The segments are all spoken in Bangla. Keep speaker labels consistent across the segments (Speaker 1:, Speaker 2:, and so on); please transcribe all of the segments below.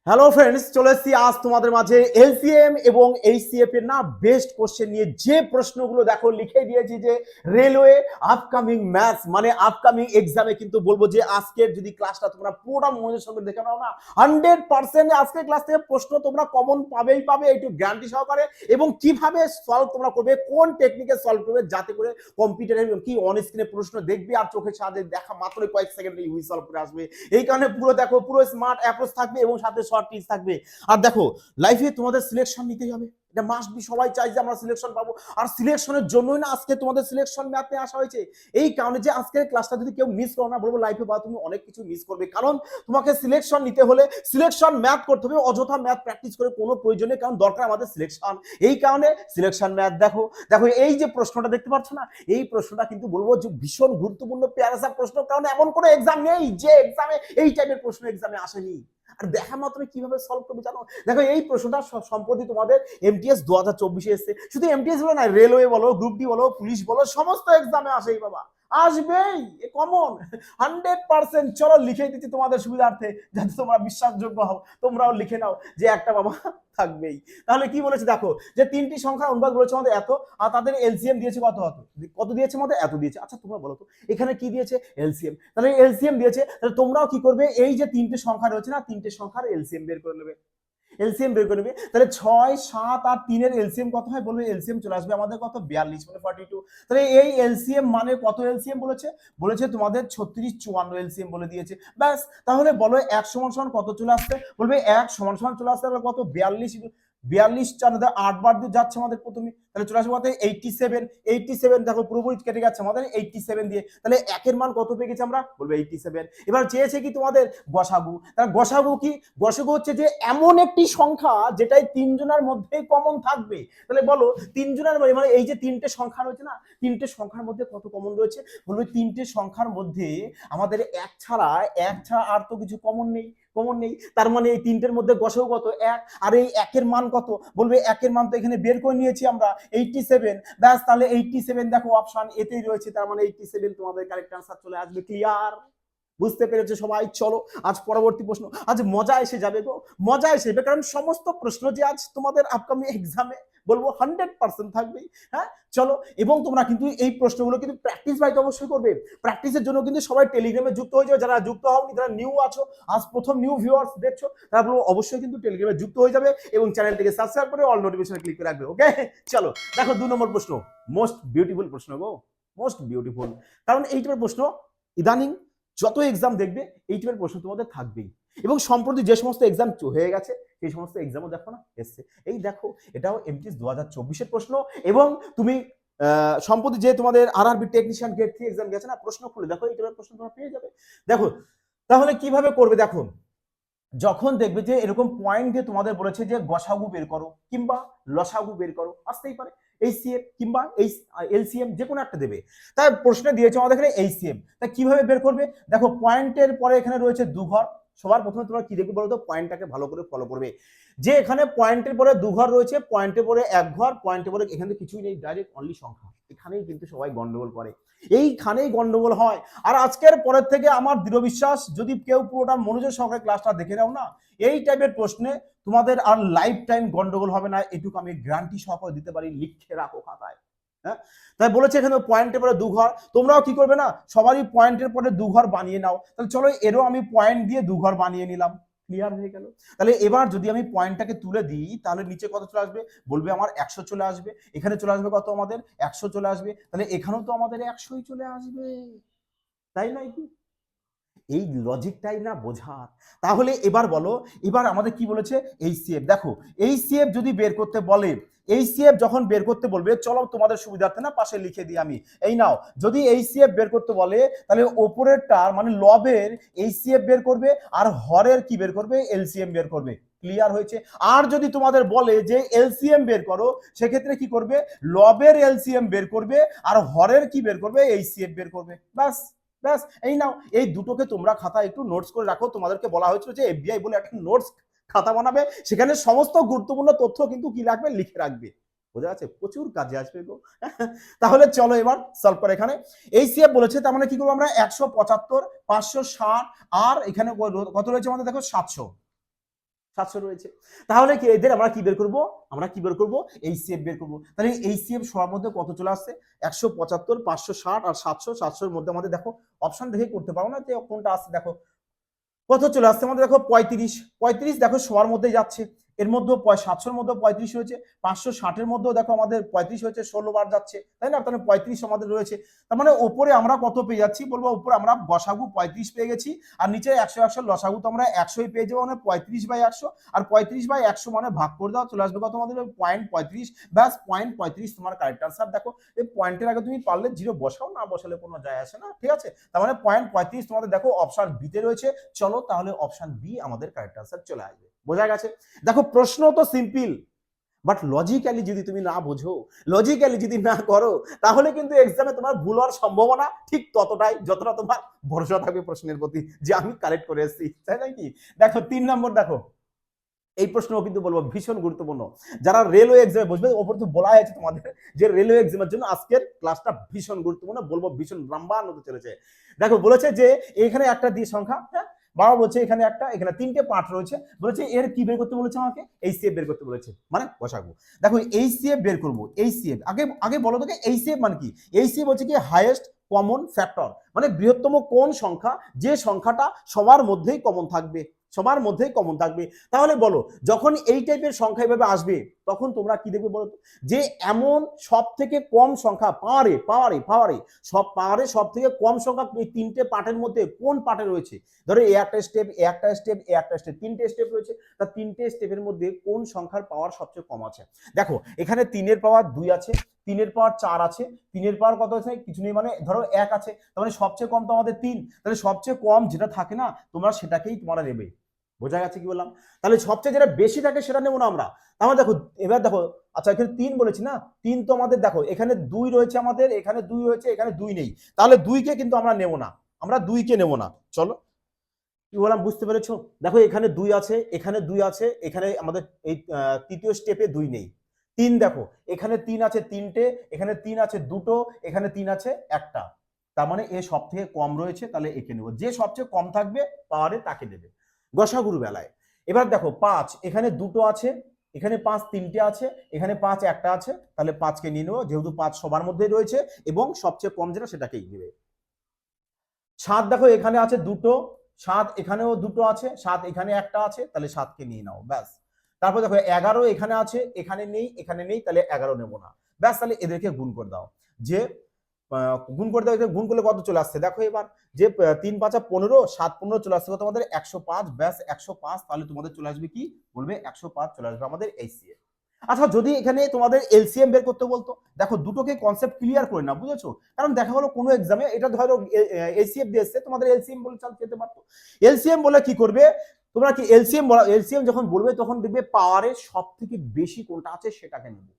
Speaker 1: হ্যালো ফ্রেন্ডস, চলে এসেছি আজ তোমাদের মাঝে এলসিএম এবং এইচসিএফ এর না বেস্ট কোশ্চেন নিয়ে। যে প্রশ্নগুলো দেখো লিখে দিয়েছি যে রেলওয়ে আপকামিং ম্যাথস মানে আপকামিং এক্সামে কিন্তু বলবো যে আজকের যদি ক্লাসটা তোমরা পুরোটা মনোযোগের সঙ্গে দেখে নাও না, 100% আজকের ক্লাস থেকে প্রশ্ন তোমরা কমন পাবেই পাবে, একটু গ্যারান্টি সহকারে। এবং কিভাবে সলভ তোমরা করবে, কোন টেকনিকে সলভ করবে, যাতে করে কম্পিউটারে কি অন স্ক্রিনে প্রশ্ন দেখবে আর চোখের সাথে দেখা মাত্রই কয়েক সেকেন্ডে ইউই সলভ করে আসবে। এই কারণে পুরো দেখো, পুরো স্মার্ট অ্যাপ্রোচ থাকবে এবং সাথে শর্ট টিপস থাকবে। আর দেখো, লাইফে তোমাদের সিলেকশন নিতেই হবে, এটা মাস্ট বি। সবাই চাই যে আমরা সিলেকশন পাবো, আর সিলেকশনের জন্যই না আজকে তোমাদের সিলেকশন ম্যাথ নিয়ে আসা হয়েছে। এই কারণে যে আজকের ক্লাসটা যদি কেউ মিস করো না, বলবো লাইফে বা তুমি অনেক কিছু মিস করবে। কারণ তোমাকে সিলেকশন নিতে হলে সিলেকশন ম্যাথ করতে হবে, অযথা ম্যাথ প্র্যাকটিস করে কোনো প্রয়োজন নেই, কারণ দরকার আমাদের সিলেকশন। এই কারণে সিলেকশন ম্যাথ দেখো। দেখো এই যে প্রশ্নটা দেখতে পাচ্ছ না, এই প্রশ্নটা কিন্তু বলবো যে ভীষণ গুরুত্বপূর্ণ প্যারাসা প্রশ্ন, কারণ এমন কোনো এক্সাম নেই যে এক্সামে এই টাইপের প্রশ্ন এক্সামে আসেনি। আর দেখা মাত্র কিভাবে সলভ করবে জানো? দেখো এই প্রশ্নটা সম্প্রতি তোমাদের এমটিএস 2024 এসেছে। শুধু এমটিএস বলো না, রেলওয়ে বলো, গ্রুপ ডি বলো, পুলিশ বলো, সমস্ত এক্সামে আসেই বাবা, আসবেই, কমন 100%। চলো লিখে দিচ্ছি তোমাদের সুবিধার্থে, যাতে তোমরা বিশ্বাসযোগ্য হও, তোমরাও লিখে নাও যে একটা বাবা থাকবেই। তাহলে কি বলেছে দেখো, যে তিনটি সংখ্যার অনুপাত বলেছে আমাদের এত, আর তাদের এলসিএম দিয়েছে কত, কত দিয়েছে আমাদের এত দিয়েছে। আচ্ছা তোমরা বলো তো এখানে কি দিয়েছে? এলসিএম। তাহলে এলসিএম দিয়েছে, তাহলে তোমরাও কি করবে, এই যে তিনটে সংখ্যা রয়েছে না, তিনটে সংখ্যার এলসিএম বের করে নেবে। এলসিএম বের করে নেবে। তাহলে 6, 7 আর 3 এর এলসিএম কত হয়? বলবে এলসিএম চলে আসবে আমাদের কত, 42 মানে 42। তাহলে এই এলসিএম মানে কত এলসিএম বলেছে? বলেছে তোমাদের 36, 54 এলসিএম বলে দিয়েছে। ব্যাস, তাহলে বলো 1 সমান সমান কত চলে আসছে? বলবে 1 সমান সমান চলে আসছে কত, 42। 42 4 8 বার দিয়ে যাচ্ছে আমাদের প্রথমে, তাহলে চলে আসবে কত, 87। 87 দেখো পুরোপুরি কেটে যাচ্ছে আমাদের 87 দিয়ে। তাহলে একের মান কত পেয়ে গেছি আমরা? বলবে 87। এবার চেয়েছে কি তোমাদের গসাগু। তাহলে গসাগু কি? গসাগু হচ্ছে যে এমন একটি সংখ্যা যেটাই তিনজনের মধ্যেই কমন থাকবে। তাহলে বলো তিনজনের মানে এই যে তিনটে সংখ্যা রয়েছে না, তিনটে সংখ্যার মধ্যে কত কমন রয়েছে? বলবে তিনটে সংখ্যার মধ্যে আমাদের এক ছাড়া আর তো কিছু কমন নেই, কমন নেই। তার মানে এই তিনটের মধ্যে গসাগু কত, 1। আর এই একের মান কত? বলবে একের মান তো এখানে বের করে নিয়েছি আমরা, 87। ব্যাস, তাহলে 87 দেখো অপশন এতেই রয়েছে, তার মানে 87 তোমাদের কারেক্ট আনসার চলে আসবে। ক্লিয়ার? বুঝতে পেরেছো সবাই? চলো আজ পরবর্তী প্রশ্ন। আজ মজা এসে যাবে গো, মজা এসে যাবে, কারণ সমস্ত প্রশ্ন যে আজ তোমাদের আপকামিং এক্সামে বলবো 100% থাকবেই। হ্যাঁ চলো, এবং তোমরা কিন্তু এই প্রশ্নগুলো কিন্তু প্র্যাকটিস বাড়িতে অবশ্যই করবে। প্র্যাকটিসের জন্য কিন্তু সবাই টেলিগ্রামে যুক্ত হয়ে যাবে। যারা যুক্ত হওনি, যারা নিউ আছো, আজ প্রথম নিউ ভিউয়ার্স দেখছো, তারা বলবো অবশ্যই কিন্তু টেলিগ্রামে যুক্ত হয়ে যাবে এবং চ্যানেলটিকে সাবস্ক্রাইব করে অল নোটিফিকেশন ক্লিক করে রাখবে। ওকে চলো দেখো 2 নম্বর প্রশ্ন, মোস্ট বিউটিফুল প্রশ্ন গো, মোস্ট বিউটিফুল। কারণ এই টাইপের প্রশ্ন ইদানিং যত এক্সাম দেখবে এই টাইপের প্রশ্ন তোমাদের থাকবেই। এবং সম্প্রতি যে সমস্ত এক্সাম হয়ে গেছে সেই সমস্ত এক্সামও দেখো না এসছে। এই দেখো এটাও এমটিএস 2024 এর প্রশ্ন। এবং তুমি সম্প্রতি যে তোমাদের আরআরবি টেকনিশিয়ান গ্রেড 3 এক্সাম গেছে না, প্রশ্ন খুলে দেখো এই টাইপের প্রশ্ন তোমরা পেয়ে যাবে। দেখো তাহলে কিভাবে করবে, দেখো যখন দেখবে যে এরকম পয়েন্ট দিয়ে তোমাদের বলেছে যে গসাগু বের করো কিংবা লসাগু বের করো, আসতেই পারে এইচসিএফ কিংবা এলসিএম, যে কোনো একটা দেবে। তাই প্রশ্নে দিয়েছে আমাদের এখানে এইচসিএম। তা কিভাবে বের করবে? দেখো পয়েন্টের পরে এখানে রয়েছে 2 ঘর। সবার প্রথমে তোমরা কি দেখবে বলো তো, পয়েন্টটাকে ভালো করে ফলো করবে। যে এখানে পয়েন্টের পরে 2 ঘর রয়েছে, পয়েন্টের পরে 1 ঘর, পয়েন্টের পরে এখানে কিছুই নেই, ডাইরেক্ট অনলি সংখ্যা। এখানেই কিন্তু সবাই গন্ডগোল করে, এইখানেই গন্ডগোল হয়। আর আজকের পরের থেকে আমার দৃঢ় বিশ্বাস, যদি কেউ পুরোটা মনোযোগ সহকারে ক্লাসটা দেখে নাও না, এই টাইপের প্রশ্নে তোমাদের আর লাইফ টাইম গন্ডগোল হবে না, এটুকু আমি গ্যারান্টি সহকারে দিতে পারি। লিখে রাখো খাতায়। হ্যাঁ, তাই বলেছে এখানে পয়েন্টের পরে 2 ঘর। তোমরাও কি করবে না, সবারই পয়েন্টের পরে 2 ঘর বানিয়ে নাও। তাহলে চলো এরও আমি পয়েন্ট দিয়ে 2 ঘর বানিয়ে নিলাম। ক্লিয়ার হয়ে গেল? তাহলে এবার যদি আমি পয়েন্টটাকে তুলে দিই, তাহলে নিচে কত চলে আসবে? বলবে আমার 100 চলে আসবে। এখানে চলে আসবে কত? আমাদের 100 চলে আসবে। তাহলে এখানেও তো আমাদের 100ই চলে আসবে, তাই নয় কি? এই লজিকটাই না বোঝার। তাহলে এবার বলো, এবার আমাদের কি বলেছে? এইচসিএফ। দেখো এইচসিএফ যদি বের করতে বলে, এইচসিএফ যখন বের করতে বলবে, চলো তোমাদের সুবিধার্থে না পাশে লিখে দিই আমি। এই নাও, যদি এইচসিএফ বের করতে বলে, তাহলে ওপরেরটার মানে লবের এইচসিএফ বের করবে, আর হরের কি বের করবে? এলসিএম বের করবে। ক্লিয়ার হয়েছে? আর যদি তোমাদের বলে যে এলসিএম বের করো, সেক্ষেত্রে কি করবে? লবের এলসিএম বের করবে, আর হরের কি বের করবে? এইচসিএফ বের করবে। ব্যাস, ব্যাস, এই নাও। এই দুটোকে তোমরা খাতায় একটু নোটস করে রাখো। তোমাদেরকে বলা হয়েছিল যে এফবিআই বলে একটা নোটস খাতা বানাবে, সেখানে সমস্ত গুরুত্বপূর্ণ তথ্য কিন্তু কি রাখবে? লিখে রাখবে। বোঝা যাচ্ছে? প্রচুর কাজে আসবে গো। তাহলে চলো এবার সলভ করে। এখানে এইচসিএফ বলেছে, তার মানে কি করবো আমরা? 175, 560, আর এখানে কত রয়েছে আমাদের? দেখো 700। 700 রয়েছে। তাহলে কি এদের আমরা কি বের করব? আমরা কি বের করব? এইচসিএফ বের করব। তাহলে এইচসিএফ সবার মধ্যে কত চলে আসছে? 175, 560 আর 700। 700 এর মধ্যে আমাদের দেখো অপশন দেখে করতে পারো না যে কোনটা আসছে। দেখো কত চলে আসছে আমাদের, দেখো 35। 35 দেখো সবার মধ্যেই যাচ্ছে। এর মধ্যেও 700 এর মধ্যে 35 হয়েছে, 560 এর মধ্যেও দেখো আমাদের 35 হয়েছে, 16 বার যাচ্ছে, তাই না? তাহলে 35 আমাদের রয়েছে। তার মানে উপরে আমরা কত পেয়ে যাচ্ছি বলবো? উপরে আমরা গসাগু 35 পেয়ে গেছি, আর নিচে 100 100 লসাগু তো আমরা 100ই পেয়ে যাবো, মানে 35/100। আর 35/100 মানে ভাগ করে দাও, চলে আসবে কত আমাদের? 0.35। ব্যাস 0.35 তোমার কারেক্ট আনসার। দেখো এই পয়েন্টের আগে তুমি পারলে 0 বসাও, না বসালে কোনো যায় আসে না, ঠিক আছে? তার মানে 0.35 তোমাদের দেখো অপশন বি তে রয়েছে। চলো তাহলে অপশন বি আমাদের কারেক্ট আনসার চলে আসবে। বোঝা গেছে? দেখো প্রশ্ন তো সিম্পল, বাট লজিক্যালি যদি তুমি না বোঝো, লজিক্যালি যদি না করো, তাহলে কিন্তু এক্সামে তোমার ভুল হওয়ার সম্ভাবনা ঠিক ততটাই যতটা তোমার ভরসা থাকবে প্রশ্নের প্রতি যে আমি কারেক্ট করে এসেছি, তাই নাকি? দেখো 3 নম্বর, দেখো এই প্রশ্নও কিন্তু বলবো ভীষণ গুরুত্বপূর্ণ। যারা রেলওয়ে এক্সামে বসবে, ওপর তো বলা হয়েছে তোমাদের যে রেলওয়ে এক্সামের জন্য আজকের ক্লাসটা ভীষণ গুরুত্বপূর্ণ, বলবো ভীষণ রামবান হতে চলেছে। দেখো বলেছে যে এখানে একটা দিয়ে সংখ্যা, হ্যাঁ বাবা বলছে এখানে একটা, এখানে 3টে পার্ট রয়েছে, বলেছে এর কি বের করতে বলেছে? আমাকে এইচসিএফ বের করতে বলেছে, মানে বসাবো। দেখো এইচসিএফ বের করব। এইচসিএফ আগে আগে বলো তো এইচসিএফ মানে কি? এইচসিএফ হচ্ছে কি হাইয়েস্ট কমন ফ্যাক্টর, মানে বৃহত্তম কোন সংখ্যা, যে সংখ্যাটা সবার মধ্যেই কমন থাকবে, সবার মধ্যেই কমন থাকবে। তাহলে বলো যখন এই টাইপের সংখ্যা এভাবে আসবে, তখন তোমরা কি দেখবে বলো তো? যে এমন সব থেকে কম সংখ্যা পাওয়ারে পাওয়ারে পাওয়ারে সব পাওয়ারে সব থেকে কম সংখ্যা এই 3টে পার্টের মধ্যে কোন পার্টে রয়েছে? ধরো এ একটা স্টেপ, এ একটা স্টেপ, এ একটা স্টেপ, 3টে স্টেপ রয়েছে। তা 3টে স্টেপের মধ্যে কোন সংখ্যার পাওয়ার সবচেয়ে কম আছে? দেখো এখানে 3 এর পাওয়ার 2 আছে, 3 এর পাওয়ার 4 আছে, 3 এর পাওয়ার কত আছে? কিছু নেই, মানে ধরো 1 আছে। তার মানে সবচেয়ে কম তো আমাদের 3। তাহলে সবচেয়ে কম যেটা থাকে না, তোমরা সেটাকেই তোমরা নেবে। বোঝা গেছে কি বললাম? তাহলে সবচেয়ে যেটা বেশি থাকে সেটা নেবো না আমরা। তাহলে দেখো এবার দেখো, আচ্ছা এখানে 3 বলেছি না, 3 তো আমাদের দেখো এখানে 2 রয়েছে, আমাদের এখানে 2 রয়েছে, এখানে 2 নেই। তাহলে 2 কে কিন্তু আমরা নেব না, আমরা 2 কে নেব না। চলো কি বললাম বুঝতে পেরেছো? দেখো এখানে 2 আছে, এখানে 2 আছে, এখানে আমাদের এই তৃতীয় স্টেপে 2 নেই। 3 দেখো এখানে 3 আছে 3টে, এখানে 3 আছে 2টো, এখানে 3 আছে একটা। তার মানে এ সব থেকে কম রয়েছে, তাহলে একে নেব। যে সবচেয়ে কম থাকবে পাওয়ারে তাকে দেবে গসাগুর বেলায়। এবার দেখো 5 এখানে 2টো আছে, এখানে 5 3টে আছে, এখানে 5 একটা আছে, তাহলে 5 কে নিয়ে নেবো, যেহেতু 5 সবার মধ্যেই রয়েছে এবং সবচেয়ে কম যেটা সেটাকেই নেবে। 7 দেখো এখানে আছে 2টো, 7 এখানেও 2টো আছে, 7 এখানে একটা আছে, তাহলে 7 কে নিয়ে নাও, ব্যাস। তারপর দেখো 11 এখানে আছে, এখানে নেই, এখানে নেই, তাহলে 11 নেব না, ব্যাস। তাহলে এদেরকে গুণ করে দাও, যে গুণ করে দাও। গুণ করলে কত চলে আসছে দেখো এবার, যে 3 5 15, 7 15 চলে আসছে কত আমাদের? 105, ব্যাস 105। তাহলে তোমাদের চলে আসবে কি বলবে? 105 চলে আসবে আমাদের এইচসিএফ। আচ্ছা যদি এখানে তোমাদের এলসিএম বের করতে বলতো, দেখো দুটোকে কনসেপ্ট ক্লিয়ার করে না, বুঝেছো? কারণ দেখা হলো কোনো এক্সামে এটা ধরো এসিএফ দিয়েছে, তোমাদের এলসিএম বলে চাল যেতে পারতো। এলসিএম বলে কি করবে তোমরা? কি এলসিএম বলা, এলসিএম যখন বলবে তখন দেখবে পাওয়ারে সব থেকে বেশি কোনটা আছে সেটাকে নেবে,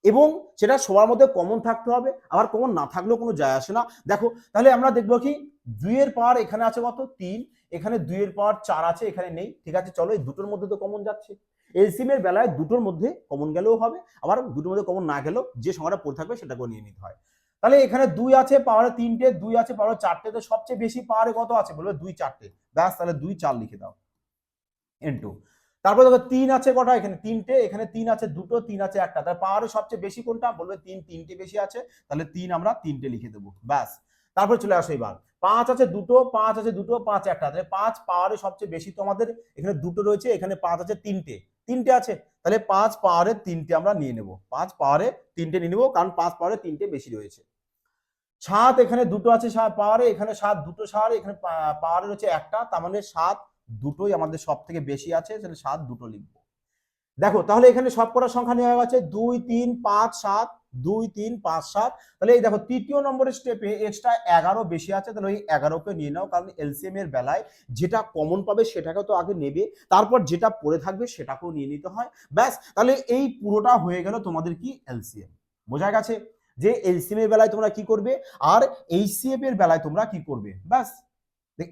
Speaker 1: এবং সেটা সবার মধ্যে কমন থাকতে হবে, আবার কমন না থাকলেও কোনো যায় আসে না। দেখো তাহলে আমরা দেখবো কি 2 এর পাওয়ার এখানে আছে কত? 3, এখানে 2 এর পাওয়ার 4 আছে, এখানে নেই, ঠিক আছে। চলো এই দুটোর মধ্যে তো কমন যাচ্ছে, এলসিএম এর বেলায় দুটোর মধ্যে কমন গেলেও হবে, আবার দুটোর মধ্যে কমন না গেলেও যে সংখ্যাটা পড়ে থাকবে সেটাকেও নিয়ে নিতে হয়। তাহলে এখানে 2 আছে পাওয়ারে 3টে, 2 আছে পাওয়ারে 4টে, তো সবচেয়ে বেশি পাওয়ারে কত আছে বলবে? 2 4টে, ব্যাস। তাহলে 2 4 লিখে দাও ইনটু, তারপর দেখো 3 আছে কটা? এখানে 3টে, এখানে 3 আছে 2টো, 3 আছে একটা, তাহলে পাওয়ারে সবচেয়ে বেশি কোনটা বলবে? 3, 3টে বেশি আছে, তাহলে 3 আমরা 3টে লিখে দেবো, ব্যাস। তারপর চলে আসো এবার 5 আছে 2টো, 5 আছে 2টো, 5 একটা, তাহলে 5 পাওয়ারে সবচেয়ে বেশি তো আমাদের এখানে 2টো রয়েছে, এখানে 5 আছে 3টে, 3টে আছে, তাহলে 5 পাওয়ারে 3টে আমরা নিয়ে নেব, 5 পাওয়ারে 3টে নিয়ে নেব, কারণ 5 পাওয়ারে 3টে বেশি রয়েছে। 7 এখানে 2টো আছে 7 পাওয়ারে, এখানে 7 2টো সারে, এখানে পাওয়ারে রয়েছে একটা, তার মানে 7 দুটোই আমাদের সব থেকে বেশি আছে, তাহলে 7 দুটো লিখবো। দেখো তাহলে এখানে সব কটা সংখ্যা নেওয়া গেছে 2 3 5 7, 2 3 5 7। তাহলে এই দেখো তৃতীয় নম্বরের স্টেপে এক্সট্রা 11 বেশি আছে, তাহলে ওই 11কে নিয়ে নাও, কারণ এলসিএম এর বেলায় যেটা কমন পাবে সেটাকে তো আগে নেবে, তারপর যেটা পড়ে থাকবে সেটাকেও নিয়ে নিতে হয়, ব্যাস। তাহলে এই পুরোটা হয়ে গেল তোমাদের কি এলসিএম। বোঝা গেছে যে এলসিএম এর বেলায় তোমরা কি করবে আর এইচসিএফ এর বেলায় তোমরা কি করবে, ব্যাস।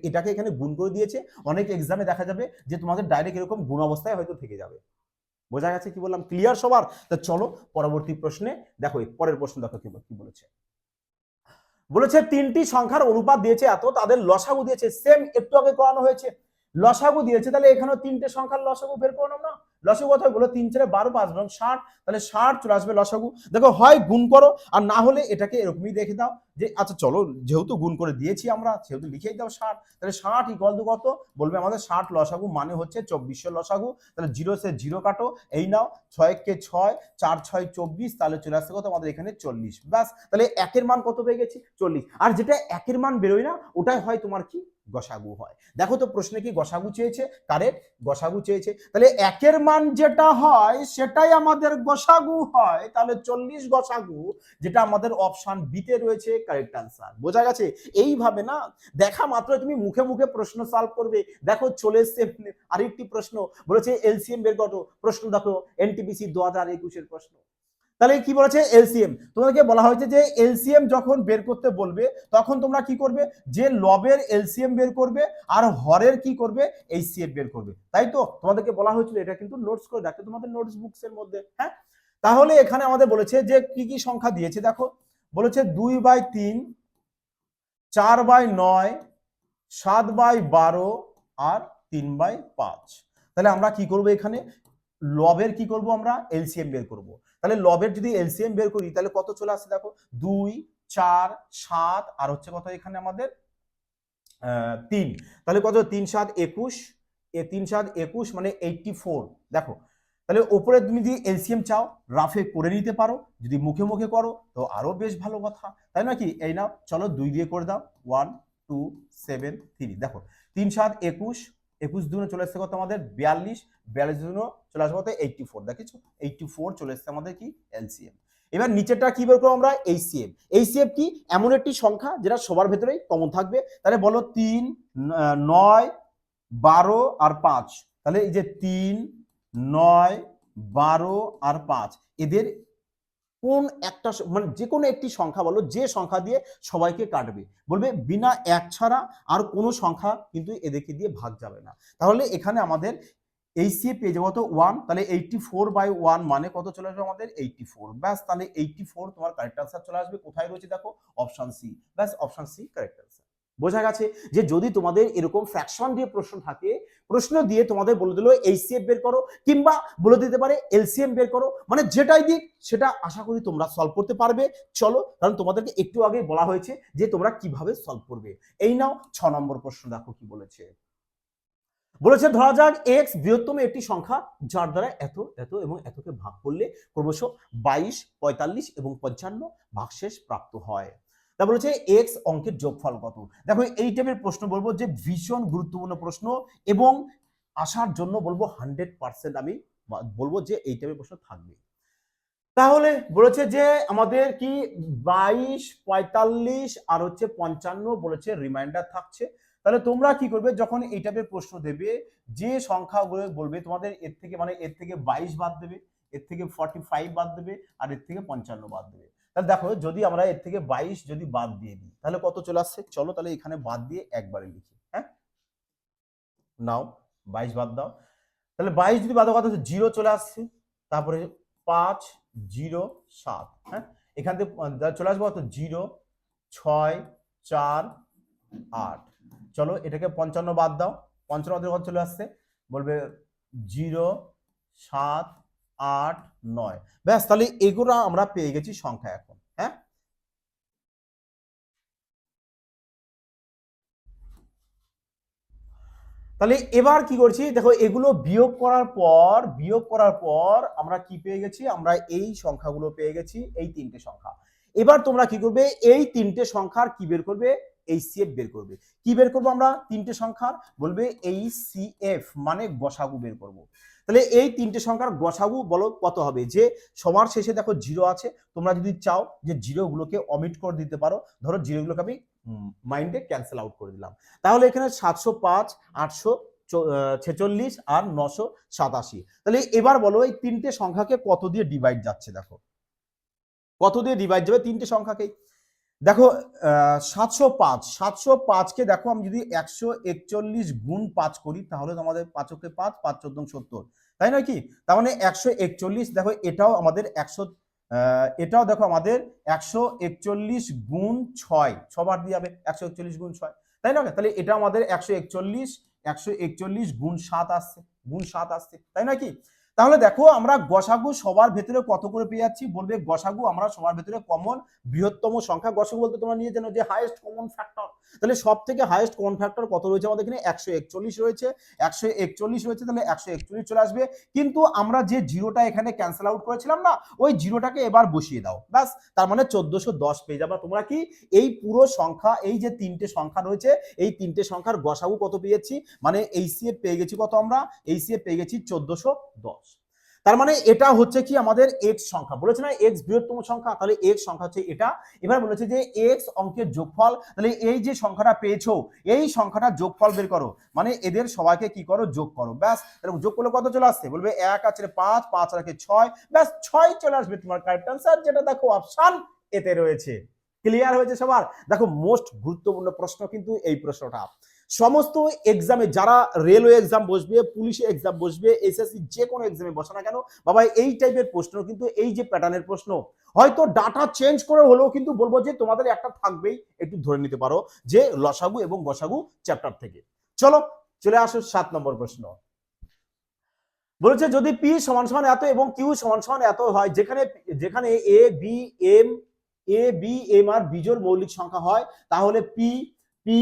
Speaker 1: এটাকে এখানে গুণ করে দিয়েছে, অনেক এক্সামে দেখা যাবে যে তোমাদের ডাইরেক্ট এরকম গুণ অবস্থায় হয়তো থেকে যাবে। বোঝা গেছে কি বললাম? ক্লিয়ার সবার? তো চলো পরবর্তী প্রশ্নে দেখো, পরের প্রশ্ন দেখো কি বলেছে। বলেছে 3টি সংখ্যার অনুপাত দিয়েছে এত, তাদের লসাগু দিয়েছে সেম, একটু আগে করানো হয়েছে। লসাগু দিয়েছে, তাহলে এখানেও তিনটে সংখ্যার লসাগু বের করলাম না। লসাগু কত বলো, 3 4 12 5 এবং 60, তাহলে 60 চলে আসবে লসাগু। দেখো হয় গুণ করো, আর না হলে এটাকে এরকমই দেখে দাও যে আচ্ছা চলো যেহেতু গুণ করে দিয়েছি আমরা সেহেতু লিখেই দাও 60, তাহলে 60 ইকুয়াল টু কত বলবে আমাদের 60 লসাগু মানে হচ্ছে 2400 লসাগু। তাহলে 0 সে 0 কাটো, এই নাও 6 কে 6, 4 6 24, তাহলে চলে আসছে কত আমাদের এখানে 40। ব্যাস, তাহলে একের মান কত পেয়ে গেছি 40। আর যেটা একের মান বেরোয় না ওটাই হয় তোমার কি গসাগু হয়। দেখো তো প্রশ্নে কি গসাগু চেয়েছে, কারেক্ট গসাগু চেয়েছে, তাহলে একের মান যেটা হয় সেটাই আমাদের গসাগু হয়, তাহলে 40 গসাগু, যেটা আমাদের অপশন বিতে রয়েছে কারেক্ট আনসার। বোঝা গেছে? এইভাবে না দেখা মাত্র তুমি মুখে মুখে প্রশ্ন সলভ করবে। দেখো চলে এসছে আরেকটি প্রশ্ন, বলেছে এলসিএম বের করো। প্রশ্ন দেখো এনটিপিসি 2021 এর প্রশ্ন। তাহলে কি বলেছে এলসিএম, তোমাদেরকে বলা হয়েছে যে এলসিএম যখন বের করতে বলবে তখন তোমরা কি করবে, যে লবের এলসিএম বের করবে আর হরের কি করবে এইচসিএফ বের করবে, তাই তো তোমাদেরকে বলা হয়েছিল। এটা কিন্তু নোটস করে রাখতে তোমাদের নোটস বুকস এর মধ্যে। হ্যাঁ, তাহলে এখানে আমাদের বলেছে যে কি কি সংখ্যা দিয়েছে, দেখো বলেছে 2/3, 4/9, 7/12 আর 3/5। তাহলে আমরা কি করব, এখানে লবের কি করব আমরা এলসিএম বের করব। তাহলে লবের যদি এলসিএম বের করি তাহলে কত চলে আসছে দেখো 2 4 7 আর হচ্ছে কত এখানে আমাদের 3, তাহলে কত 3 7 21, 3 7 21 মানে 84। দেখো তাহলে ওপরে তুমি যদি এলসিএম চাও রাফে করে নিতে পারো, যদি মুখে মুখে করো তো আরো বেশ ভালো কথা, তাই নাকি? এই নাও চলো 2 দিয়ে করে দাও, 1 2 7 3। দেখো 3 7 21, 21 দুগুণে চলে আসছে কত আমাদের 42, 42 দুগুণে চলে আসবে কত 84। দেখেছো 84 চলে আসছে আমাদের কি এলসিএম। এবার নিচেরটা কি বের করবো আমরা এইচসিএফ। এইচসিএফ কি এমন একটি সংখ্যা যেটা সবার ভেতরেই কমন থাকবে। তাহলে বলো 3 9 12 আর 5, তাহলে এই যে 3 9 12 আর 5 এদের কোন একটা মানে যে কোনো একটি সংখ্যা বলো যে সংখ্যা দিয়ে সবাইকে কাটবে, বলবে বিনা এক ছাড়া আর কোনো সংখ্যা কিন্তু এদেরকে দিয়ে ভাগ যাবে না। তাহলে এখানে আমাদের এইচসিএফ পেয়ে যাবো কত 1, তাহলে 84/1 মানে কত চলে আসবে আমাদের 84। ব্যাস, তাহলে 84 তোমার কারেক্ট আনসার চলে আসবে। কোথায় রয়েছে দেখো অপশন সি। ব্যাস, অপশন সি কারেক্ট আনসার। বোঝা গেছে যে যদি তোমাদের এরকম ফ্র্যাকশন দিয়ে প্রশ্ন থাকে, প্রশ্ন দিয়ে তোমাদের বলে দিল এইচসিএফ বের করো কিংবা বলে দিতে পারে এলসিএম বের করো, মানে যেটাই দিক সেটা আশা করি তোমরা সলভ করতে পারবে। চলো, কারণ তোমাদেরকে একটু আগে বলা হয়েছে যে তোমরা কিভাবে সলভ করবে। এই নাও 6 নম্বর প্রশ্ন, দেখো কি বলেছে। বলেছে ধরা যাক এক্স বৃহত্তম একটি সংখ্যা যার দ্বারা এত এত এবং এতকে ভাগ করলে ক্রমশ 22 45 এবং 55 ভাগশেষ প্রাপ্ত হয়। তা বলেছে এক্স অঙ্কের যোগফল কত। দেখো এই টাইপের প্রশ্ন বলবো যে ভীষণ গুরুত্বপূর্ণ প্রশ্ন, এবং আসার জন্য বলবো 100% আমি বলবো যে এই টাইপের প্রশ্ন থাকবে। তাহলে বলেছে যে আমাদের কি 22 45 আর হচ্ছে 55 বলেছে রিমাইন্ডার থাকছে। তাহলে তোমরা কি করবে যখন এই টাইপের প্রশ্ন দেবে, যে সংখ্যাগুলো বলবে তোমাদের এর থেকে মানে এর থেকে 22 বাদ দেবে, এর থেকে 45 বাদ দেবে আর এর থেকে 55 বাদ দেবে। তাহলে দেখো যদি আমরা এর থেকে 22 যদি বাদ দিয়ে দিই তাহলে কত চলে আসছে, চলো তাহলে এখানে বাদ দিয়ে একবারে লিখি। হ্যাঁ, নাও 22 বাদ দাও, তাহলে 22 যদি বাদ দাও কত 0 চলে আসছে, তারপরে 5 0 7। হ্যাঁ, এখান থেকে চলে আসবো কত 0 6 4 8। চলো এটাকে 55 বাদ দাও, 55 কত চলে আসছে বলবে 0 7 8 9। ব্যাস, তাহলে এগুলো আমরা পেয়ে গেছি সংখ্যা এখন। হ্যাঁ, তাহলে এবার কি করছি দেখো এগুলো বিয়োগ করার পর আমরা কি পেয়ে গেছি, আমরা এই সংখ্যাগুলো পেয়ে গেছি, এই তিনটে সংখ্যা। এবার তোমরা কি করবে এই তিনটে সংখ্যার কি বের করবে এইচসিএফ বের করবে। কি বের করবো আমরা তিনটে সংখ্যার, বলবে এইচসিএফ মানে গসাগু বের করব। তাহলে এই তিনটে সংখ্যার গসাগু বলো কত হবে, যে সবার শেষে দেখো 0 আছে, তোমরা যদি চাও যে 0 গুলোকে অমিট করে দিতে পারো, ধরো 0 গুলোকে আমি মাইন্ডে ক্যান্সেল আউট করে দিলাম। তাহলে এখানে 705 846 আর 987। তাহলে এবার বলো এই তিনটে সংখ্যাকে কত দিয়ে ডিভাইড যাচ্ছে, দেখো কত দিয়ে ডিভাইড যাবে তিনটে সংখ্যাকে। দেখো 705কে দেখো আমি যদি 141 গুণ 5 করি তাহলে আমাদের 5 কে 5 5 14 70, তাই নয় কি? তার মানে 141, দেখো এটাও আমাদের 100, এটাও দেখো আমাদের 141 গুণ 6 ছবার দিয়ে যাবে 141 গুণ 6, তাই না? তাহলে এটা আমাদের 141 141 গুণ 7 আসছে, গুণ 7 আসছে, তাই নাকি? তাহলে দেখো আমরা গসাগু সবার ভেতরে কত করে পেয়ে যাচ্ছি, বলবে গসাগু আমরা সবার ভেতরে কমন বৃহত্তম সংখ্যা, গসাগু বলতে তোমরা নিয়ে জানো যে হাইয়েস্ট কমন ফ্যাক্টর, তাহলে সব থেকে হাইয়েস্ট কমন ফ্যাক্টর কত রয়েছে আমাদের এখানে 141 রয়েছে, 141 রয়েছে, তাহলে 141 চলে আসবে। কিন্তু আমরা যে জিরোটা এখানে ক্যান্সেল আউট করেছিলাম না, ওই জিরোটাকে এবার বসিয়ে দাও, ব্যাস, তার মানে 1410 পেয়ে যাবে তোমরা। কি এই পুরো সংখ্যা, এই যে তিনটে সংখ্যা রয়েছে, এই তিনটে সংখ্যার গসাগু কত পেয়েছি, মানে এইচসিএফ পেয়ে গেছি কত, আমরা এইচসিএফ পেয়ে গেছি 1410। তার মানে এটা হচ্ছে কি আমাদের এক্স সংখ্যা, বলেছে না এক্স বৃহত্তম সংখ্যা, তাহলে এক্স সংখ্যা হচ্ছে এটা। এবার বলেছে যে এক্স অঙ্কের যোগফল, তাহলে এই যে সংখ্যাটা পেয়েছো এই সংখ্যাটা যোগফল বের করো, মানে এদের সবাইকে কি করো, যোগ করো, ব্যাস। তাহলে যোগ করলে কত চলে আসছে, বলবে 1 আছে 5, 5 রাখে 6, ব্যাস 6 চলে আসবে তোমার কারেক্ট আনসার, যেটা দেখো অপশন এতে রয়েছে। ক্লিয়ার হয়েছে সবার? দেখো মোস্ট গুরুত্বপূর্ণ প্রশ্ন কিন্তু এই প্রশ্নটা, সমস্ত এক্সামে যারা রেলওয়ে এক্সাম বসবে, পুলিশে এক্সাম বসবে, এসএসসি যে কোনো এক্সামে বসে না কেন বাবা, এই টাইপের প্রশ্ন কিন্তু, এই যে প্যাটার্নের প্রশ্ন, হয়তো ডাটা চেঞ্জ করে হলেও কিন্তু বলবো যে তোমাদের একটা থাকবেই, একটু ধরে নিতে পারো যে লসাগু এবং গসাগু চ্যাপ্টার থেকে। চলো চলে আসো 7 নম্বর প্রশ্ন। বলেছে যদি পি সমান সমান এত এবং কিউ সমান সমান এত হয়, যেখানে যেখানে এ বি এম আর বিজোড় মৌলিক সংখ্যা হয়, তাহলে পি পি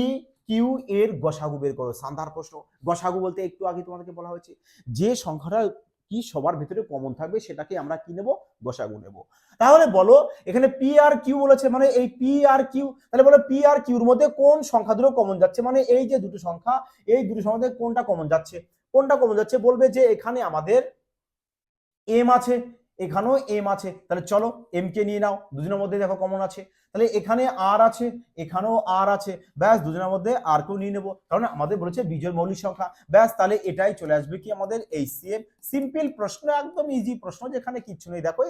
Speaker 1: কিউ এর গসাগু বের করো। সান্ধার প্রশ্ন, গসাগু বলতে একটু আগে তোমাদেরকে বলা হয়েছে যে সংখ্যাটা কি সবার ভিতরে কমন থাকবে সেটাকে আমরা কি নেব, গসাগু নেব। তাহলে বলো এখানে পি আর কিউ বলেছে, মানে এই পি আর কিউ, তাহলে বলো পি আর কিউর মধ্যে কোন সংখ্যা দুটো কমন যাচ্ছে, মানে এই যে দুটো সংখ্যা, এই দুটো সংখ্যা মধ্যে কোনটা কমন যাচ্ছে, কোনটা কমন যাচ্ছে, বলবে যে এখানে আমাদের এম আছে, এখানেও এম আছে, তাহলে চলো এম কে নিয়ে নাও, দুজনের মধ্যে দেখো কমন আছে, তাহলে এখানে আর আছে, এখানেও আর আছে, ব্যাস দুজনের মধ্যে আর কেউ নিয়ে নেবো, কারণ আমাদের বলেছে বিজোড় মৌলিক সংখ্যা, ব্যাস তাহলে এটাই চলে আসবে কি আমাদের এইচসিএফ। সিম্পল প্রশ্ন, একদম ইজি প্রশ্ন, যেখানে কিচ্ছু নেই, দেখো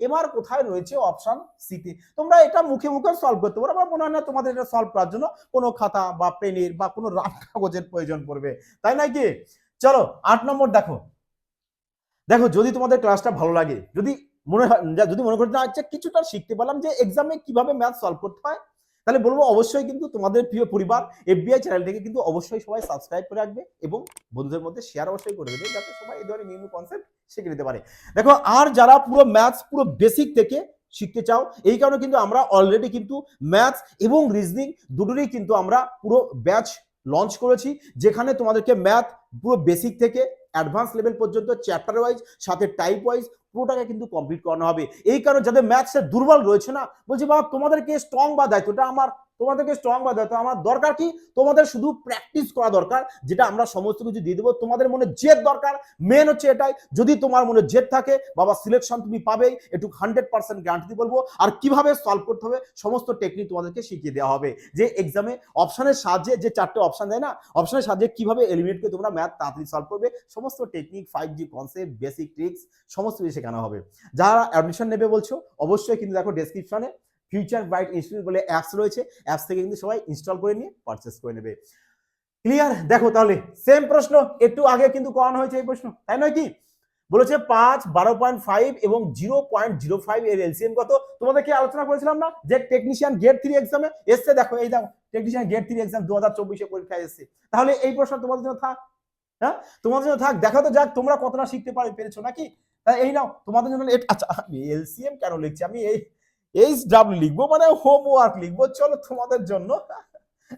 Speaker 1: এমআর কোথায় রয়েছে, অপশন সিতে। তোমরা এটা মুখে মুখে সলভ করতে পারো, আমার মনে হয় না তোমাদের এটা সলভ করার জন্য কোনো খাতা বা পেনের বা কোনো রাফ কাগজের প্রয়োজন পড়বে, তাই নাকি? চলো 8 নম্বর দেখো। দেখো যদি তোমাদের ক্লাসটা ভালো লাগে, যদি মনে হয়, যদি মনে করতে আচ্ছা কিছুটা শিখতে পারলাম যে এক্সামে কিভাবে ম্যাথ সলভ করতে হয়, তাহলে বলবো অবশ্যই কিন্তু তোমাদের প্রিয় পরিবার এফবিআই চ্যানেলটিকে কিন্তু অবশ্যই সবাই সাবস্ক্রাইব করে রাখবে এবং বন্ধুদের মধ্যে শেয়ার অবশ্যই করে দেবে, যাতে সবাই এই ধরনের নিউ কনসেপ্ট শিখে নিতে পারে। দেখো আর যারা পুরো ম্যাথস পুরো বেসিক থেকে শিখতে চাও, এই কারণে কিন্তু আমরা অলরেডি কিন্তু ম্যাথস এবং রিজনিং দুটোরই কিন্তু আমরা পুরো ব্যাচ লঞ্চ করেছি, যেখানে তোমাদেরকে ম্যাথ পুরো বেসিক থেকে অ্যাডভান্স লেভেল পর্যন্ত চ্যাপ্টার ওয়াইজ সাথে টাইপ ওয়াইজ পুরোটাকে কিন্তু কমপ্লিট করানো হবে। এই কারণে যাদের ম্যাথসে দুর্বল রয়েছে না, বলছি বাবা তোমাদেরকে স্ট্রং বা দায়িত্বটা আমার, তোমাদেরকে স্ট্রং বা দায়িত্ব আমার দরকার কি, তোমাদের শুধু প্র্যাকটিস করা দরকার, যেটা আমরা সমস্ত কিছু দিয়ে দেবো। তোমাদের মনে জেদ দরকার, মেন হচ্ছে এটাই, যদি তোমার মনে জেদ থাকে বাবা সিলেকশন তুমি পাবেই, একটু 100% গ্যারান্টি দিয়ে বলবো। আর কিভাবে সলভ করতে হবে সমস্ত টেকনিক তোমাদেরকে শিখিয়ে দেওয়া হবে, যে এক্সামে অপশনের সাহায্যে যে 4টে অপশন দেয় না, অপশনের সাহায্যে কিভাবে এলিমিনেট করে তোমরা ম্যাথ তাড়াতাড়ি সলভ করবে, সমস্ত technique 5G concept basic tricks সমস্ত কিছু শেখানো হবে। যারা অ্যাডমিশন নেবে বলছো অবশ্যই কিন্তু দেখো ডেসক্রিপশনে ফিউচার ব্রাইট ইনস্টিটিউট বলে অ্যাপস রয়েছে, অ্যাপস থেকে কিন্তু সবাই ইনস্টল করে নিয়ে পারচেস করে নেবে। ক্লিয়ার? দেখো তাহলে সেম প্রশ্ন একটু আগে কিন্তু করানো হয়েছে এই প্রশ্ন, তাই নয় কি? বলেছে 5, 12.5 এবং 0.05 এর এলসিএম কত? তোমাদেরকে আলোচনা করেছিলাম না যে টেকনিশিয়ান গ্রেড 3 এক্সামে এসছে, দেখো এই দেখো টেকনিশিয়ান গ্রেড 3 এক্সাম 2024 পরীক্ষায় এসছে। তাহলে এই প্রশ্ন তোমাদের জন্য থাক, হ্যাঁ তোমাদের জন্য থাক, দেখো তো যাক তোমরা কতটা শিখতে পেরেছো নাকি। তাই এই নাও তোমাদের জন্য। আচ্ছা আমি এলসিএম কেন লিখছি, আমি এইচডব্লিউ লিখবো, মানে হোমওয়ার্ক লিখবো, চলো তোমাদের জন্য,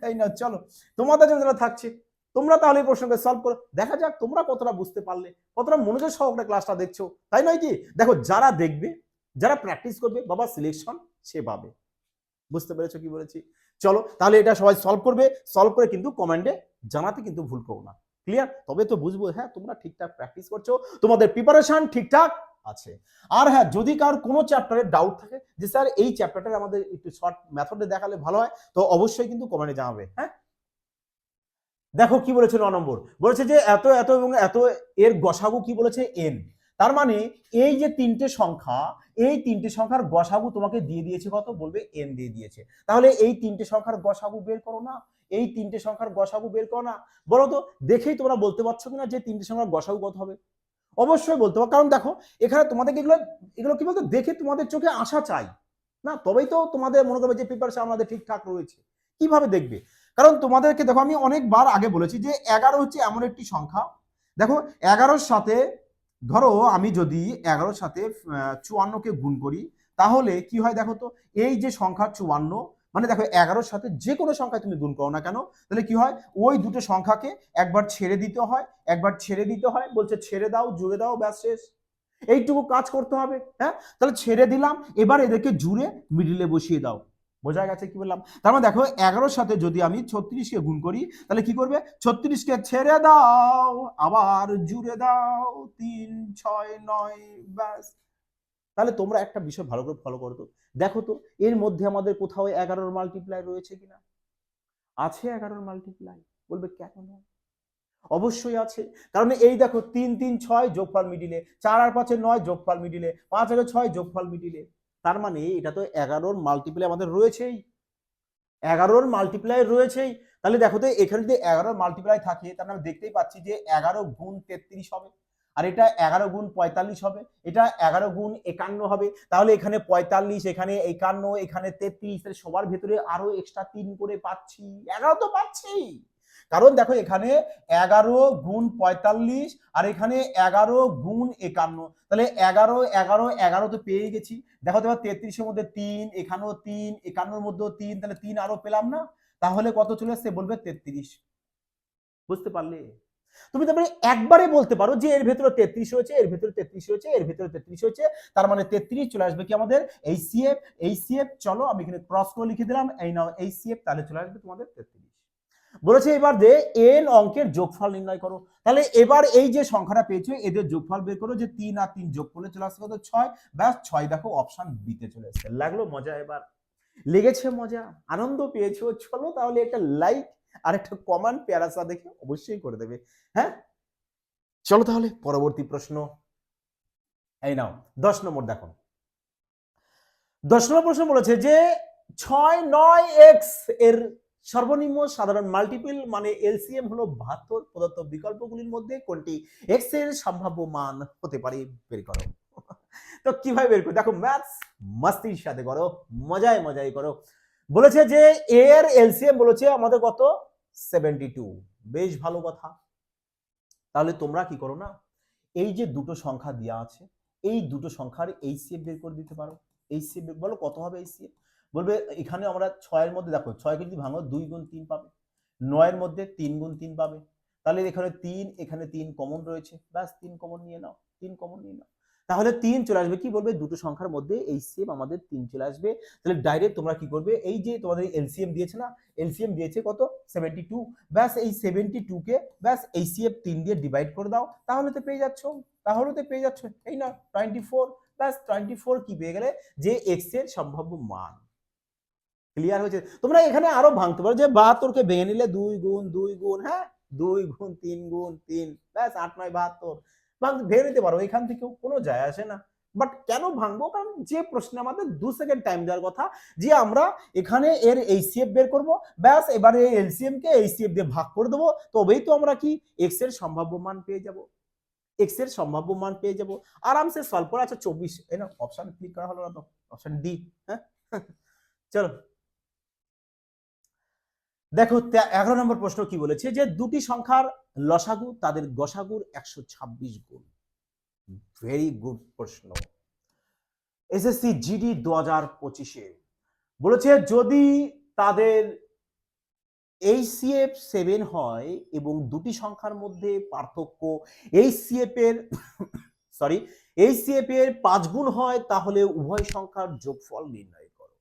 Speaker 1: এই নাও চলো তোমাদের জন্য থাকছে, তোমরা তাহলে এই প্রশ্নকে সলভ করো, দেখা যাক তোমরা কতটা বুঝতে পারলে, কতটা মনোযোগ সহকারে ক্লাসটা দেখছো, তাই নয় কি? দেখো যারা দেখবে, যারা প্র্যাকটিস করবে বাবা সিলেকশন সে পাবে। বুঝতে পেরেছো কি বলেছি? চলো তাহলে এটা সবাই সলভ করবে, সলভ করে কিন্তু কমেন্টে জানাতে কিন্তু ভুল করো না। ক্লিয়ার? তবে তো বুঝবো হ্যাঁ তোমরা ঠিকঠাক প্র্যাকটিস করছো, তোমাদের প্রিপারেশন ঠিকঠাক আছে। আর হ্যাঁ যদি কারোর কোনো চ্যাপ্টারে ডাউট থাকে যে স্যার এই চ্যাপ্টারটা আমাদের একটু শর্ট মেথডে দেখালে ভালো হয়, তো অবশ্যই কিন্তু কমেন্টে জানাবে। হ্যাঁ দেখো কি বলেছে 9 নম্বর, বলেছে যে এত এত এবং এত এর গসাগু কি বলেছে, এন। তার মানে এই যে তিনটে সংখ্যা, এই তিনটে সংখ্যার গসাগু তোমাকে দিয়ে দিয়েছে কত, বলবে এন দিয়ে দিয়েছে। তাহলে এই তিনটে সংখ্যার গসাগু বের করো না, এই তিনটে সংখ্যার গসাগু বের করো না। বলো তো দেখেই তোমরা বলতে পারছো কিনা যে তিনটে সংখ্যার গসাগু কত হবে? অবশ্যই বলতে পারো, কারণ দেখো এখানে তোমাদেরকে এগুলো এগুলো কি বলতো দেখে তোমাদের চোখে আসা চাই না, তবেই তো তোমাদের মনে করবে যে প্রিপারেশন আমাদের ঠিকঠাক রয়েছে। কিভাবে দেখবে? কারণ তোমাদেরকে দেখো আমি অনেকবার আগে বলেছি যে 11 হচ্ছে এমন একটি সংখ্যা, দেখো 11-র সাথে ধরো আমি যদি 11-র সাথে 54কে গুণ করি তাহলে কি হয় দেখো তো, এই যে সংখ্যা 54, মানে দেখো 11-র সাথে যে কোনো সংখ্যা তুমি গুণ করো না কেন, তাহলে কি হয় ওই দুটো সংখ্যাকে একবার ছেড়ে দিতে হয়, একবার ছেড়ে দিতে হয়, বলছে ছেড়ে দাও জুড়ে দাও, ব্যাস শেষ, এইটুকু কাজ করতে হবে। হ্যাঁ, তাহলে ছেড়ে দিলাম, এবার এদেরকে জুড়ে মিডিলে বসিয়ে দাও। বোঝা গেছে কি বললাম? তার মানে দেখো 11-র সাথে যদি আমি 36কে গুণ করি তাহলে কি করবে, 36কে ছেড়ে দাও আবার জুড়ে দাও, 3 6 9, ব্যাস। তাহলে তোমরা একটা বিষয় ভালো করে ফলো করো তো, দেখো তো এর মধ্যে আমাদের কোথাও 11-র মাল্টিপ্লাই রয়েছে কিনা? আছে 11-র মাল্টিপ্লাই? বলবে কেন নয়? অবশ্যই আছে, কারণ এই দেখো 3 3 6 যোগফল মিডিলে, 4 আর 5 9 যোগফল মিডিলে, 5 আর 6 যোগফল মিডিলে, তার মানে এটা তো 11-র মাল্টিপ্লাই আমাদের রয়েছেই, 11-র মাল্টিপ্লাই রয়েছেই। তাহলে দেখো তো এখানে যদি 11-র মাল্টিপ্লাই থাকে তাহলে আমরা দেখতেই পাচ্ছি যে 11 গুণ 33 হবে, আর এটা 11 গুণ 45 হবে, এটা 11 গুণ 51 হবে, তাহলে এখানে 45, এখানে 51, এখানে 33, তাহলে সবার ভেতরে আরো এক্সট্রা 3 করে পাচ্ছি, 11 তো পাচ্ছি। কারণ দেখো এখানে 11 গুণ 45 আর এখানে 11 গুণ 51, তাহলে 11 11 11 তো পেয়ে গেছি। দেখো তো 33-এর মধ্যে 3, এখানেও 3, 51-র মধ্যেও 3, তাহলে 3 আরো পেলাম না, তাহলে কত চলে আসছে বলবে 33। বুঝতে পারলে? তুমি তারপরে একবারে বলতে পারো যে এর ভেতরে 33 হয়েছে, এর ভেতরে 33 হয়েছে, এর ভেতরে 33 হয়েছে, তার মানে 33 চলে আসবে কি আমাদের এইচসিএফ। এইচসিএফ চলো আমি এখানে ক্রস করে লিখে দিলাম, এই নাও এইচসিএফ, তাহলে চলে আসবে তোমাদের 33। বলেছে এবার যে এন অঙ্কের যোগফল নির্ণয় করো, তাহলে এবার এই যে সংখ্যাটা পেয়েছো এদের যোগফল বের করো, যে 3 আর 3 যোগ করলে চলে আসবে কত 6, ব্যাস 6 দেখো অপশন বি তে চলে এসেছে। লাগলো মজা? এবার লেগেছে মজা, আনন্দ পেয়েছো? চলো তাহলে একটা লাইক আর একটা কমেন্ট প্যারাসা দেখে অবশ্যই করে দেবে। হ্যাঁ, চলো তাহলে পরবর্তী প্রশ্ন, এই নাও 10 নম্বর। দেখো 10 নম্বর প্রশ্ন বলেছে যে 6 9 এক্স এর সর্বনিম্ন সাধারণ মাল্টিপল মানে এলসিএম হলো 72, প্রদত্ত বিকল্পগুলির মধ্যে কোনটি এক্স এর সম্ভাব্য মান হতে পারে, বের করো। তো কিভাবে বের করো? দেখো ম্যাথস মস্তির সাথে করো, মজায় মজাই করো। বলেছে যে এর এলসিএম বলেছে আমাদের কত 72, বেশ ভালো কথা। তাহলে তোমরা কি করো না, এই যে দুটো সংখ্যা দেওয়া আছে এই দুটো সংখ্যার এইচসিএফ বের করে দিতে পারো। এইচসিএফ বলো কত হবে এইচসিএফ? বলবে এখানে আমরা 6 এর মধ্যে দেখো 6 কে যদি ভাঙো 2 গুণ 3 পাবে, 9 এর মধ্যে 3 গুণ 3 পাবে, তাহলে এখানে 3 এখানে 3 কমন রয়েছে, ব্যাস 3 কমন নিয়ে নাও, 3 কমন নিয়ে নাও, তাহলে 3 চলে আসবে। কি বলবে দুটো সংখ্যার মধ্যে এইচসিএফ আমাদের 3 চলে আসবে। তাহলে ডাইরেক্ট তোমরা কি করবে, এই যে তোমাদের এলসিএম দিয়েছে না, এলসিএম দিয়েছে কত 72, ব্যাস এই 72 কে ব্যাস এইচসিএফ 3 দিয়ে ডিভাইড করে দাও, তাহলে তো পেয়ে যাচ্ছ, তাহলে তো পেয়ে যাচ্ছ এই না 24, ব্যাস 24 কি পেয়ে গেলে যে এক্স এর সম্ভাব্য মান। ক্লিয়ার হয়েছে? তোমরা এখানে আরো ভাঙতে পারো যে 72 কে ভেঙে নিলে 2 গুণ 2 গুণ, হ্যাঁ 2 গুণ 3 গুণ 3, ব্যাস 8 9 72 ভেঙে নিতে পারো, এখান থেকেও কোনো যায় আসে না। বাট কেন ভাঙবো, কারণ যে প্রশ্নে আমাদের 2 সেকেন্ড টাইম দেওয়ার কথা, যে আমরা এখানে এর এইচসিএফ বের করব, ব্যাস এবারে এলসিএম কে এইচসিএফ দিয়ে ভাগ করে দেবো, তবেই তো আমরা কি এক্স এর সম্ভাব্য মান পেয়ে যাব, এক্স এর সম্ভাব্য মান পেয়ে যাব আরামসে সলভ করে। আচ্ছা 24, এই না অপশন ক্লিক করা হলো না তো, অপশন ডি। হ্যাঁ চলো দেখো 11 নম্বর প্রশ্ন কি বলেছে, যে দুটি সংখ্যার লসাগু তাদের গসাগুর 126 গুণ। ভেরি গুড প্রশ্ন, এসএসসি জিডি 2025-এ বলেছে যদি তাদের এইচসিএফ 7 হয় এবং দুটি সংখ্যার মধ্যে পার্থক্য এইচসিএফ এর সরি এইচসিএফ এর 5 গুণ হয় তাহলে উভয় সংখ্যার যোগফল নির্ণয় করো।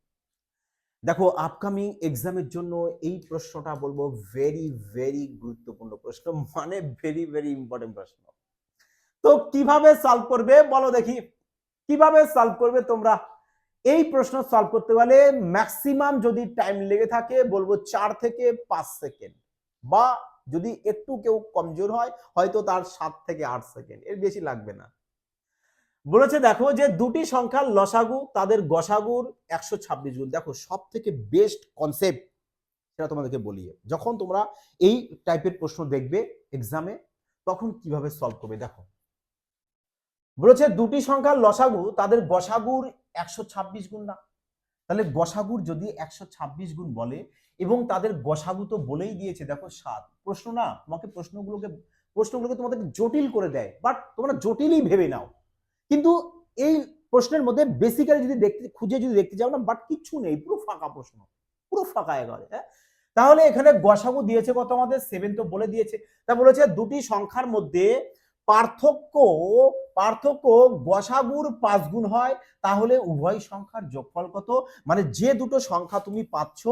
Speaker 1: দেখো আপকামিং এক্সামের জন্য এই প্রশ্নটা বলবো ভেরি ভেরি গুরুত্বপূর্ণ প্রশ্ন, মানে ভেরি ভেরি ইম্পর্টেন্ট প্রশ্ন। তো কিভাবে সলভ করবে বলো দেখি, কিভাবে সলভ করবে তোমরা? এই প্রশ্ন সলভ করতে গেলে ম্যাক্সিমাম যদি টাইম লেগে থাকে বলবো 4 থেকে 5 সেকেন্ড, বা যদি একটু কেউ কমজোর হয় হয়তো তার 7 থেকে 8 সেকেন্ড, এর বেশি লাগবে না। বলেছে দেখো যে দুটি সংখ্যার লসাগু তাদের গসাগুর 126 গুণ। দেখো সব থেকে বেস্ট কনসেপ্ট সেটা তোমাদেরকে বলি, যখন তোমরা এই টাইপের প্রশ্ন দেখবে এক্সামে তখন কিভাবে সলভ করবে। দেখো বলেছে দুটি সংখ্যার লসাগু তাদের গসাগুর 126 গুণ না, তাহলে গসাগুর যদি 126 গুণ বলে এবং তাদের গসাগু তো বলেই দিয়েছে দেখো 7, প্রশ্ন না তোমাকে প্রশ্নগুলোকে তোমাদেরকে জটিল করে দেয়, বাট তোমরা জটিলই ভেবে নাও। কিন্তু এই প্রশ্নের মধ্যে বেসিক্যালি যদি খুঁজে দেখতে যাও না, বাট কিচ্ছু নেই, পুরো ফাঁকা প্রশ্ন, পুরো ফাঁকা এগারে। হ্যাঁ, তাহলে এখানে গসাগু দিয়েছে কত আমাদের 7 তো বলে দিয়েছে। তা বলেছে দুটি সংখ্যার মধ্যে পার্থক্য গসাগুর 5 গুণ হয়, তাহলে উভয় সংখ্যার যোগফল কত? মানে যে দুটো সংখ্যা তুমি পাচ্ছ,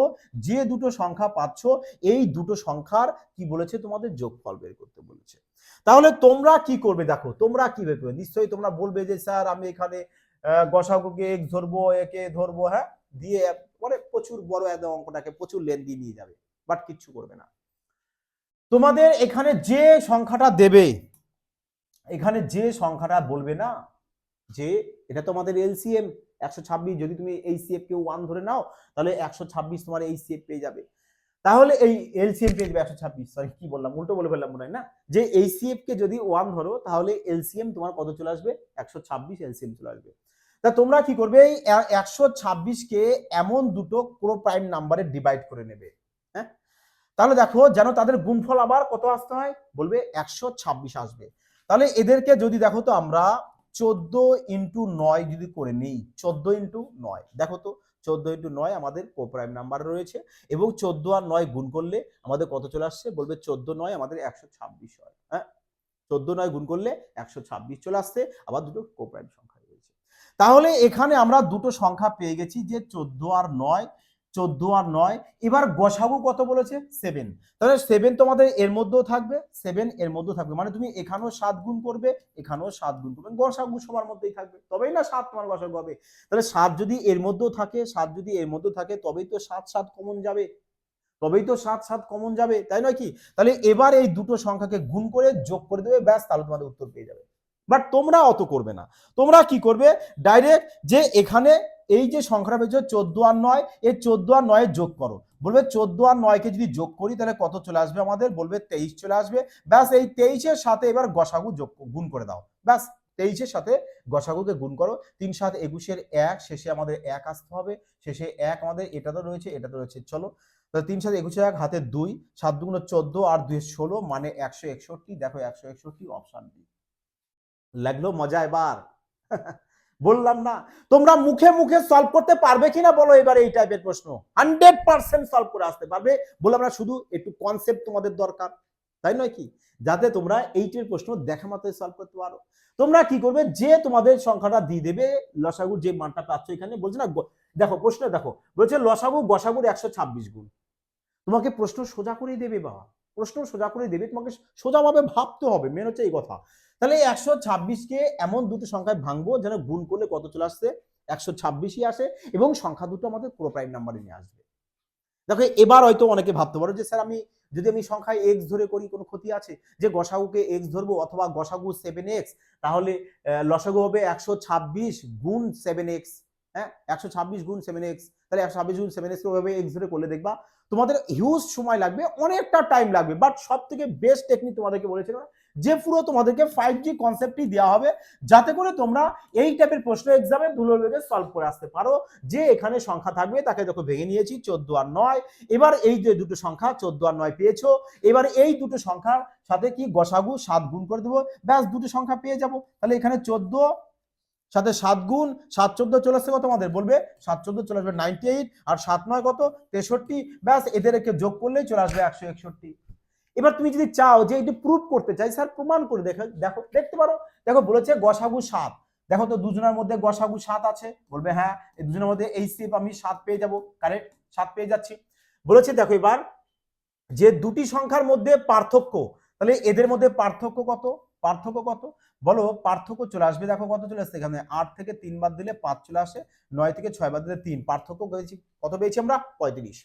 Speaker 1: এই দুটো সংখ্যার কি বলেছে তোমাদের যোগফল বের করতে বলেছে। তাহলে তোমরা কি করবে দেখো, তোমরা কি বের করবে, নিশ্চয়ই তোমরা বলবে যে স্যার আমি এখানে গসাগুকে x ধরবো, একে ধরবো, হ্যাঁ, দিয়ে মানে প্রচুর বড় একদম অঙ্কটাকে প্রচুর লেন্দি নিয়ে যাবে, বাট কিচ্ছু করবে না। তোমাদের এখানে যে সংখ্যাটা দেবে, এখানে যে সংখ্যাটা বলবে না যে এটা তোমাদের এলসিএম 126, যদি তুমি এই সিএফ কে 1 ধরে নাও তাহলে 126 তোমার এই সিএফ পেয়ে যাবে। তাহলে এই এলসিএম পেয়ে যাবে 126, সরি কি বললাম, উল্টো বলে ফেললাম মনে হয় না, যে এই সিএফ কে যদি 1 ধরো তাহলে এলসিএম তোমার কত চলে আসবে? 126 এলসিএম চলে আসবে। তা তোমরা কি করবে, এই 126 কে এমন দুটো পুরো প্রাইম নাম্বারে ডিভাইড করে নেবে। হ্যাঁ, তাহলে দেখো যেন তাদের গুণফল আবার কত আসতে হয়, বলবে 126 আসবে। তাহলে এদেরকে যদি দেখো তো আমরা 14 ইন্টু 9 যদি করে নিই, 14 ইন্টু 9, দেখো তো 14 ইন্টু 9 আমাদের কোপ্রাইম নাম্বার রয়েছে, এবং 14 আর 9 গুণ করলে আমাদের কত চলে আসছে, বলবে 14 9 আমাদের 126 হয়। হ্যাঁ, 14 9 গুণ করলে 126 চলে আসছে, আবার দুটো কোপ্রাইম সংখ্যা রয়েছে। তাহলে এখানে আমরা দুটো সংখ্যা পেয়ে গেছি যে 14 আর 9, 14 আর 9। এবার গসাগু কত বলেছে? 7। তাহলে 7 তোমাদের এর মধ্যেও থাকবে, 7 এর মধ্যেও থাকবে, মানে তুমি এখানেও 7 গুণ করবে, এখানেও 7 গুণ করবে, গসাগু সবার মধ্যেই থাকবে, তবেই না 7 তোমার গসাগু হবে। তাহলে 7 যদি এর মধ্যেও থাকে, 7 যদি এর মধ্যেও থাকে, তবেই তো 7 7 কমন যাবে, তবেই তো 7 7 কমন যাবে, তাই নয় কি? তাহলে এবার এই দুটো সংখ্যাকে গুণ করে যোগ করে দেবে, ব্যাস, তাহলে তোমাদের উত্তর পেয়ে যাবে। বাট তোমরা অত করবে না, তোমরা কি করবে, ডাইরেক্ট যে এখানে এই যে সংখ্যাটা পেয়েছো 14 আর 9, এই 14 আর 9 যোগ করো, বলবে 14 আর 9 কে যদি যোগ করি তাহলে কত চলে আসবে আমাদের, বলবে 23 চলে আসবে। ব্যাস, এই 23 এর সাথে এবার গসাগু গুণ করে দাও, ব্যাস, 23 এর সাথে গসাগুকে গুণ করো, 3 7 21 এর 1, শেষে আমাদের 1 আসতে হবে, শেষে 1 আমাদের এটা তো রয়েছে, চলো, তাহলে 3 7 21 1 হাতে 2, 7 2 14 আর 2 16, মানে 161। দেখো 161 অপশন বি। লাগলো মজা এবার? বললাম না, তোমরা মুখে মুখে সলভ করতে পারবে কিনা বলো এবার এই টাইপের প্রশ্ন, 100% সলভ করে আসতে পারবে। বললাম না, শুধু একটু কনসেপ্ট তোমাদের দরকার, তাই নয় কি, যাতে তোমরা এইটের প্রশ্ন দেখা মাত্রই সলভ করতে পারো। তোমরা কি করবে, যে তোমাদের সংখ্যাটা দিয়ে দেবে, লসাগুর যে মানটা পাচ্ছ, এখানে বলছে না, দেখো প্রশ্ন দেখো, বলছে লসাগু গসাগুর 126 গুণ, তোমাকে প্রশ্ন সোজা করেই দেবে, বাবা প্রশ্ন সোজা করে দেবে, তোমাকে সোজাভাবে ভাবতে হবে, মেন হচ্ছে এই কথা। তাহলে 126 কে এমন দুটো সংখ্যায় ভাঙবো যেন গুণ করলে কত চলে আসছে, 126ই আসে, এবং সংখ্যা দুটো আমাদের পুরো প্রাইম নাম্বারে নিয়ে আসবে। দেখো এবার হয়তো অনেকে ভাবতে পারো যে স্যার আমি যদি সংখ্যায় x ধরে করি কোনো ক্ষতি আছে, যে গসাগুকে x ধরবো, অথবা গসাগু 7x, তাহলে লসাগু হবে 126 গুণ 7x। হ্যাঁ, 126 গুণ 7x, তাহলে 126 গুণ 7x ওভাবে x ধরে করলে দেখবা তোমাদের হিউজ সময় লাগবে, অনেকটা টাইম লাগবে, বাট সব থেকে বেস্ট টেকনিক তোমাদেরকে বলেছিলাম যে পুরো তোমাদেরকে 5G কনসেপ্টই দেওয়া হবে, যাতে করে তোমরা এই টাইপের প্রশ্ন এক্সামে ধুলো বেগে সলভ করে আসতে পারো। যে এখানে সংখ্যা থাকবে তাকে দেখো ভেঙে নিয়েছি 14 আর 9, এবার এই যে দুটো সংখ্যা 14 আর 9 পেয়েছো, এবার এই দুটো সংখ্যার সাথে কি গসাগু 7 গুণ করে দেবো, ব্যাস দুটো সংখ্যা পেয়ে যাবো। তাহলে এখানে 14 সাথে 7 গুণ, 7 14 চলে আসছে কত তোমাদের, বলবে 7 14 চলে আসবে 98, আর 7 9 কত 63, ব্যাস এদেরকে যোগ করলেই চলে আসবে 161। এবার তুমি যদি চাও যে এটা প্রুফ করতে চাই, স্যার প্রমাণ করে দেখো দেখতে পারো, দেখো বলেছে গসাগু 7, দেখো তো দুজনের মধ্যে গসাগু 7 আছে, বলবে হ্যাঁ, এই দুজনের মধ্যে এই স্টেপ আমি 7 পেয়ে যাব, কারেক্ট 7 পেয়ে যাচ্ছি। বলেছে দেখো এবার যে দুটি সংখ্যার মধ্যে পার্থক্য, তাহলে এদের মধ্যে পার্থক্য কত, বলো পার্থক্য চলে আসবে, দেখো কত চলে আসছে এখানে, 8 থেকে 3 বাদ দিলে 5 চলে আসে, 9 থেকে 6 বাদ দিলে 3, পার্থক্য কত পেয়েছি আমরা, 35।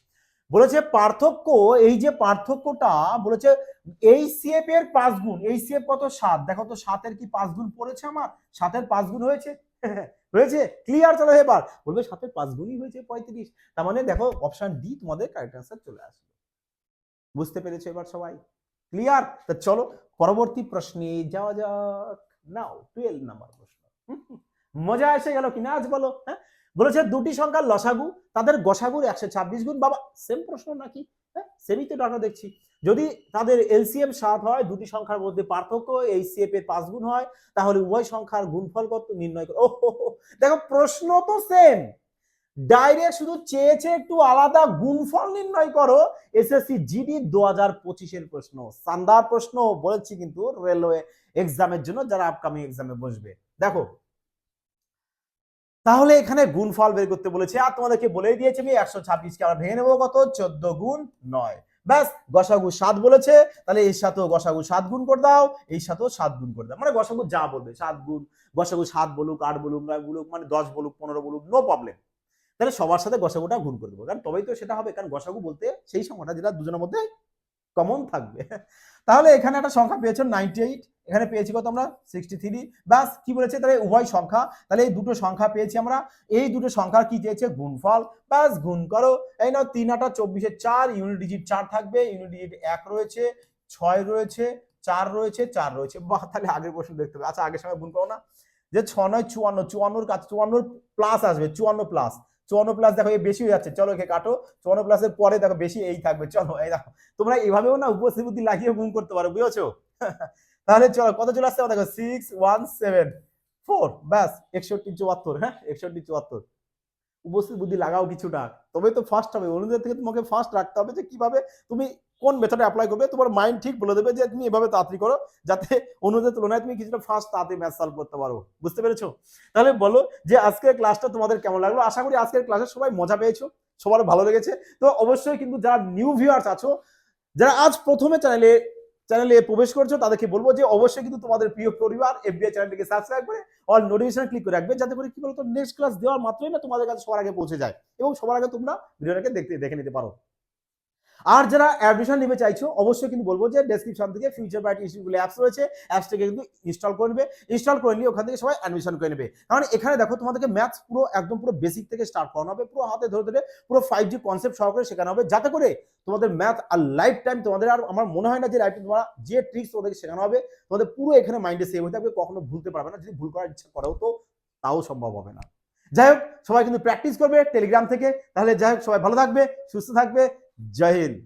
Speaker 1: বলেছে পার্থক্য, এই যে পার্থক্যটা বলেছে এই সিএফ এর 5 গুণ, এই সিএফ কত 7, দেখো তো 7 এর কি 5 গুণ পড়েছে আমার, 7 এর 5 গুণ হয়েছে, হয়েছে, ক্লিয়ার। চলো এবার বলবে 7 এর 5 গুণই হয়েছে 35, তার মানে দেখো অপশন ডি তোমাদের কারেক্ট আনসার চলে আসবে। বুঝতে পেরেছো এবার সবাই, ক্লিয়ার? তো চলো পরবর্তী প্রশ্নে যাওয়া যাক। নাও 12 নাম্বার প্রশ্ন, মজা এসে গেল কিনা আজ বলো? হ্যাঁ, বলেছে দুটি সংখ্যার লসাগু তাদের গসাগুর 126 গুণ। বাবা সেম প্রশ্ন নাকি? হ্যাঁ সেমই তো ডাটা দেখছি। যদি তাদের এলসিএম 7 হয়, দুটি সংখ্যার মধ্যে পার্থক্য এইচসিএফ এর 5 গুণ হয়, তাহলে উভয় সংখ্যার গুণফল কত নির্ণয় করো। দেখো প্রশ্ন তো সেম, ডাইরেক্ট শুধু চেয়েছে একটু আলাদা, গুণফল নির্ণয় করো। এসএসসি জিডি 2025 প্রশ্ন, শানদার প্রশ্ন বলেছি কিন্তু রেলওয়ে এক্সামের জন্য, যারা আপকামিং এক্সামে বসবে। দেখো তাহলে এখানে গুণফল বের করতে বলেছে, আর তোমাদেরকে বলেই দিয়েছে আমি 126 কে আমরা ভেঙে নেবো কত, 14 গুণ 9। ব্যাস গসাগু 7 বলেছে, তাহলে এর সাথেও গসাগু 7 গুণ করে দাও, এই সাথেও 7 গুণ করে দাও, মানে গসাগু যা বলবে 7 গুণ, গসাগু 7 বলুক 8 বলুক 9 বলুক, মানে 10 বলুক 15 বলুক, নো প্রবলেম। তাহলে সবার সাথে গসাগুটা গুণ করে দেবো, কারণ তবেই তো সেটা হবে, কারণ গসাগু বলতে সেই সংখ্যাটা যেটা দুজনের মধ্যে কমন থাকবে। তাহলে এখানে একটা সংখ্যা পেয়েছো 98, এখানে পেয়েছি কত আমরা 63। ব্যাস কি বলেছে, তাহলে উভয় সংখ্যা, তাহলে এই দুটো সংখ্যা পেয়েছি আমরা, এই দুটো সংখ্যার কি চেয়েছে, গুণফল। ব্যাস গুণ করো, এই নাও 3 8 24 4, ইউনিট ডিজিট 4 থাকবে, ইউনিট ডিজিট 1 রয়েছে, 6 রয়েছে, 4 রয়েছে, 4 রয়েছে। বাহ, তাহলে আগের প্রশ্ন দেখতে হবে। আচ্ছা আগের সময় গুণ করো না, যে 6 9 54, 54 কাছে 54 প্লাস আসবে, 54 প্লাস, 54 প্লাস দেখো এই বেশি হয়ে যাচ্ছে, চলো একে কাটো, 54 প্লাসের পরে দেখো বেশি এই থাকবে, চলো এই দেখো তোমরা এইভাবেও না উপস্থিত বুদ্ধি লাগিয়ে গুণ করতে পারো, বুঝেছো? তাহলে চলো কত চলে আসছে দেখো 6174, ব্যাস 6174। হ্যাঁ 6174, উপস্থিত বুদ্ধি লাগাও কিছুটা, তবে তো ফার্স্ট হবে। অন্যদের থেকে তোমাকে ফার্স্ট রাখতে হবে, যে কিভাবে তুমি কোন মেথডে অ্যাপ্লাই করবে, তোমার মাইন্ড ঠিক বলে দেবে যে তুমি এভাবে তাড়াতাড়ি করো, যাতে অন্যদের তুলনায় তুমি কিছুটা ফার্স্ট তাড়াতাড়ি ম্যাথ সলভ করতে পারো। বুঝতে পেরেছো? তাহলে বলো যে আজকের ক্লাসটা তোমাদের কেমন লাগলো। আশা করি আজকের ক্লাসে সবাই মজা পেয়েছো, সবার ভালো লেগেছে। তো অবশ্যই কিন্তু যারা নিউ ভিউয়ার্স আছো, যারা আজ প্রথমে চ্যানেলে প্রবেশ করছো, তাদেরকে বলবো যে অবশ্যই কিন্তু তোমাদের প্রিয় পরিবার এফবিআই চ্যানেলটিকে সাবস্ক্রাইব করে অল নোটিফিকেশন ক্লিক করে রাখবে, যাতে করে কি বলতো নেক্সট ক্লাস দেওয়ার মাত্রই না তোমাদের কাছে সবার আগে পৌঁছে যায়, এবং সবার আগে তোমরা ভিডিওটাকে দেখে নিতে পারো। আর যারা অ্যাডমিশন নিতে চাইছো, অবশ্যই কিন্তু বলবো যে ডেসক্রিপশন থেকে ফিউচার ব্রাইট ইনস্টিটিউট অ্যাপস রয়েছে, অ্যাপসটাকে কিন্তু ইনস্টল করে নেবে, ইনস্টল করে নিয়ে ওখান থেকে সবাই অ্যাডমিশন করে নেবে। কারণ এখানে দেখো তোমাদেরকে ম্যাথস পুরো একদম পুরো বেসিক থেকে স্টার্ট করানো হবে, পুরো হাতে ধরে ধরে পুরো 5G কনসেপ্ট সহকারে শেখানো হবে, যাতে করে তোমাদের ম্যাথ আর লাইফ টাইম তোমাদের, আর আমার মনে হয় না যে লাইফ টাইম তোমরা যে ট্রিক্স তোমাদেরকে শেখানো হবে তোমাদের পুরো এখানে মাইন্ডে সেভ হয়ে থাকবে, কখনো ভুলতে পারবে না। যদি ভুল করার ইচ্ছা করেও তো তাও সম্ভব হবে না। যাই হোক সবাই কিন্তু প্র্যাকটিস করবে টেলিগ্রাম থেকে। তাহলে যাই হোক সবাই ভালো থাকবে, সুস্থ থাকবে, জয় হিন্দ।